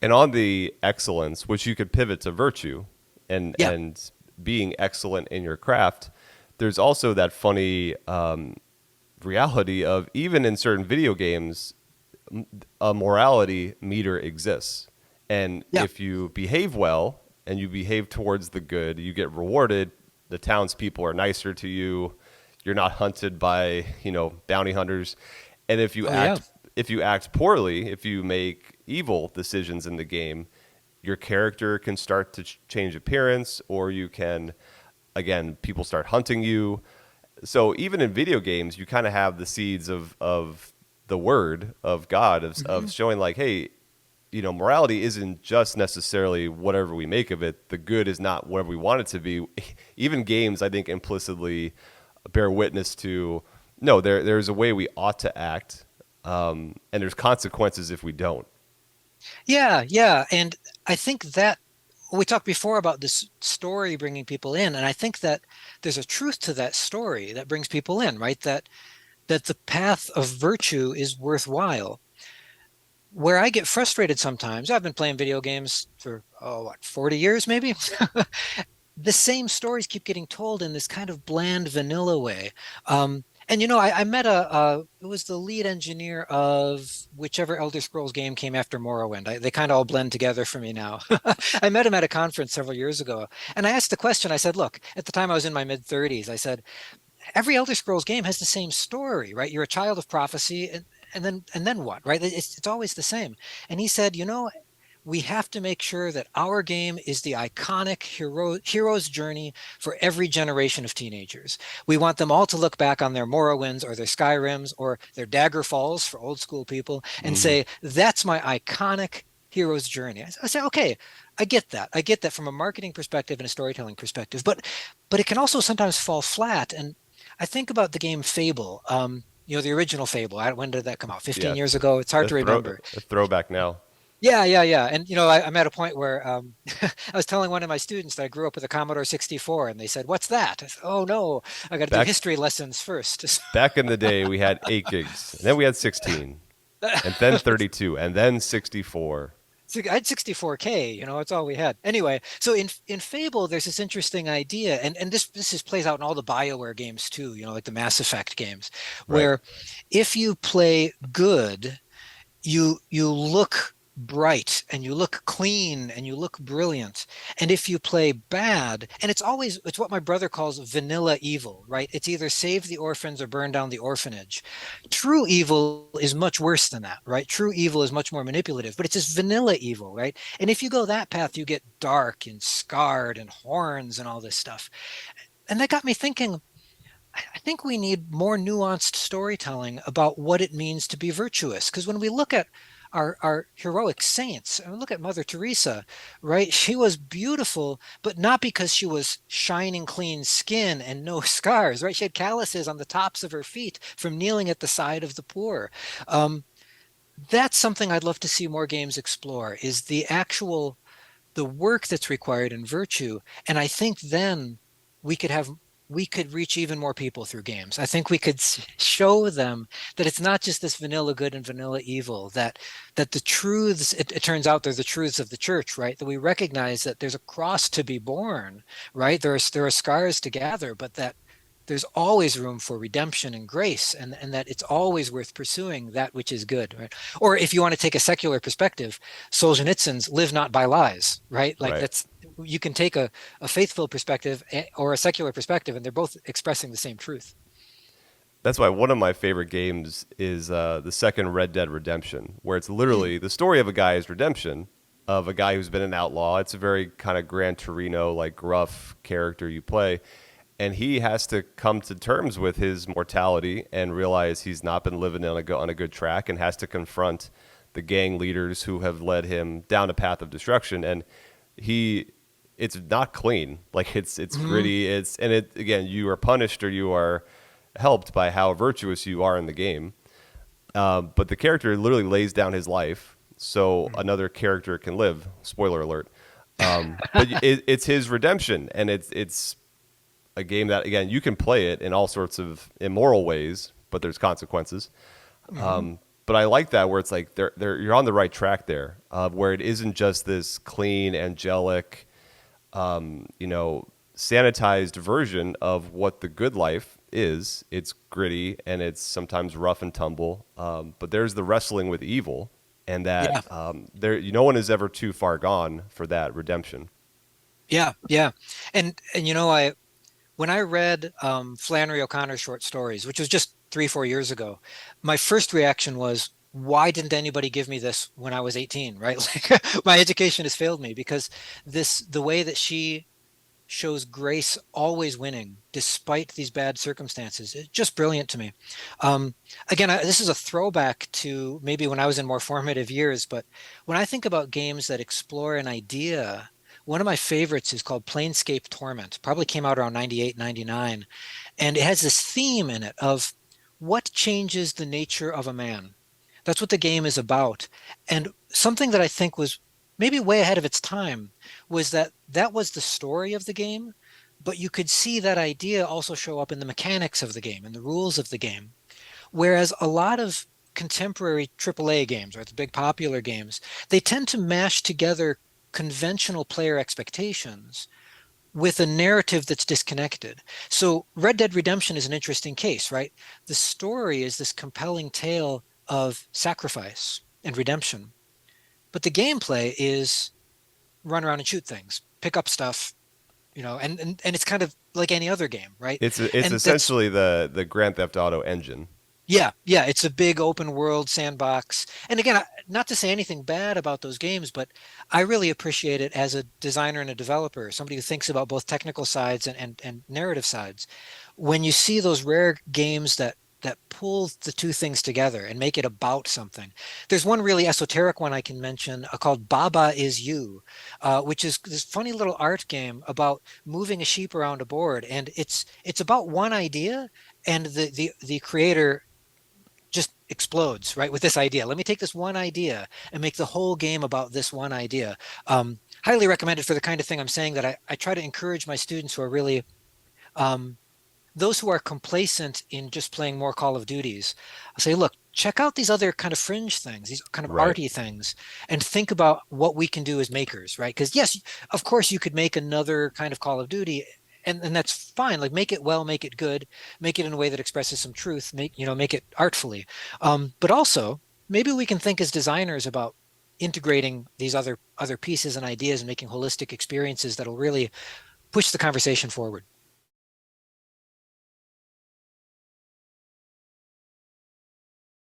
And on the excellence, which you could pivot to virtue Yeah, and being excellent in your craft, there's also that funny reality of even in certain video games, a morality meter exists. And yeah, if you behave well and you behave towards the good, you get rewarded. The townspeople are nicer to you. You're not hunted by, bounty hunters. And oh yeah. if you act poorly, if you make evil decisions in the game, your character can start to change appearance, or you can, again, people start hunting you. So even in video games, you kind of have the seeds of the word of God of Hmm. showing like, hey, morality isn't just necessarily whatever we make of it. The good is not whatever we want it to be. Even games, I think, implicitly bear witness to no, there's a way we ought to act, and there's consequences if we don't. Yeah, yeah. And I think that we talked before about this story bringing people in, and I think that there's a truth to that story that brings people in, right? That the path of virtue is worthwhile. Where I get frustrated sometimes, I've been playing video games for, oh, what, 40 years maybe? The same stories keep getting told in this kind of bland vanilla way. And I met it was the lead engineer of whichever Elder Scrolls game came after Morrowind. They kind of all blend together for me now. I met him at a conference several years ago, and I asked the question. I said, "Look, at the time I was in my mid 30s. I said, every Elder Scrolls game has the same story, right? You're a child of prophecy, and then what, right? It's always the same." And he said, we have to make sure that our game is the iconic hero's journey for every generation of teenagers. We want them all to look back on their Morrowinds or their Skyrims or their Dagger Falls for old school people and Hmm. say, that's my iconic hero's journey. I say, okay, I get that. I get that from a marketing perspective and a storytelling perspective, but it can also sometimes fall flat. And I think about the game Fable. The original Fable. When did that come out? 15 Yeah, years ago. It's hard to remember. a throwback now. Yeah, yeah, yeah. And I'm at a point where I was telling one of my students that I grew up with a Commodore 64, and they said, "What's that?" I said, "Oh no, I got to do Back history lessons first." back in the day, we had 8 gigs, and then we had 16, and then 32, and then 64. So I had 64K, it's all we had. Anyway, so in Fable, there's this interesting idea, and this plays out in all the BioWare games too, like the Mass Effect games, Right. where if you play good, you look bright and you look clean and you look brilliant. And if you play bad, and it's what my brother calls vanilla evil, right? It's either save the orphans or burn down the orphanage. True evil is much worse than that, right? True evil is much more manipulative, but it's just vanilla evil, right? And if you go that path, you get dark and scarred and horns and all this stuff. And that got me thinking, I think we need more nuanced storytelling about what it means to be virtuous. Because when we look at our heroic saints, and we look at Mother Teresa, right? She was beautiful, but not because she was shining clean skin and no scars, right? She had calluses on the tops of her feet from kneeling at the side of the poor. Um, that's something I'd love to see more games explore, is the work that's required in virtue. And I think then we could have we could reach even more people through games. I think we could show them that it's not just this vanilla good and vanilla evil, that the truths, it turns out they're the truths of the church, right? That we recognize that there's a cross to be borne, right? There are scars to gather, but that there's always room for redemption and grace, and that it's always worth pursuing that which is good, right? Or if you want to take a secular perspective, Solzhenitsyn's live not by lies, right? Like Right. that's, you can take a faithful perspective or a secular perspective, and they're both expressing the same truth. That's why one of my favorite games is the second Red Dead Redemption, where it's Mm, literally the story of a guy's redemption, of a guy who's been an outlaw. It's a very kind of Gran Torino, like gruff character you play. And he has to come to terms with his mortality and realize he's not been living on a good track, and has to confront the gang leaders who have led him down a path of destruction. And he, it's not clean. Like it's mhm. gritty. And it again, you are punished or you are helped by how virtuous you are in the game. But the character literally lays down his life so another character can live. Spoiler alert. But it's his redemption, and it's a game that again you can play it in all sorts of immoral ways, but there's consequences. Mhm. but I like that where it's like you're on the right track there, where it isn't just this clean, angelic, sanitized version of what the good life is. It's gritty and it's sometimes rough and tumble, but there's the wrestling with evil, and that Yeah. no one is ever too far gone for that redemption. Yeah. Yeah. And I when I read Flannery O'Connor's short stories, which was just 3, 4 years ago, my first reaction was, why didn't anybody give me this when I was 18, right? Like my education has failed me because the way that she shows grace always winning despite these bad circumstances. It's just brilliant to me. Um, Again, this is a throwback to maybe when I was in more formative years, but when I think about games that explore an idea, one of my favorites is called Planescape Torment. Probably came out around 98, 99. And it has this theme in it of what changes the nature of a man. That's what the game is about. And something that I think was maybe way ahead of its time was that was the story of the game, but you could see that idea also show up in the mechanics of the game and the rules of the game. Whereas a lot of contemporary AAA games, right, the big popular games, they tend to mash together conventional player expectations with a narrative that's disconnected. So Red Dead Redemption is an interesting case, right? The story is this compelling tale of sacrifice and redemption, but the gameplay is run around and shoot things, pick up stuff, and it's kind of like any other game, right? It's And that's essentially the Grand Theft Auto engine. Yeah, yeah, it's a big open world sandbox. And again, not to say anything bad about those games, but I really appreciate it as a designer and a developer, somebody who thinks about both technical sides and narrative sides. When you see those rare games that pull the two things together and make it about something. There's one really esoteric one I can mention called Baba Is You, which is this funny little art game about moving a sheep around a board, and it's about one idea, and the creator just explodes, right, with this idea. Let me take this one idea and make the whole game about this one idea. Highly recommended for the kind of thing I'm saying that I try to encourage my students who are really um, those who are complacent in just playing more Call of Duties. I say, look, check out these other kind of fringe things, these kind of Right. arty things, and think about what we can do as makers, right? Because yes, of course you could make another kind of Call of Duty, and that's fine. Like make it well, make it good, make it in a way that expresses some truth, make it artfully. But also maybe we can think as designers about integrating these other pieces and ideas and making holistic experiences that'll really push the conversation forward.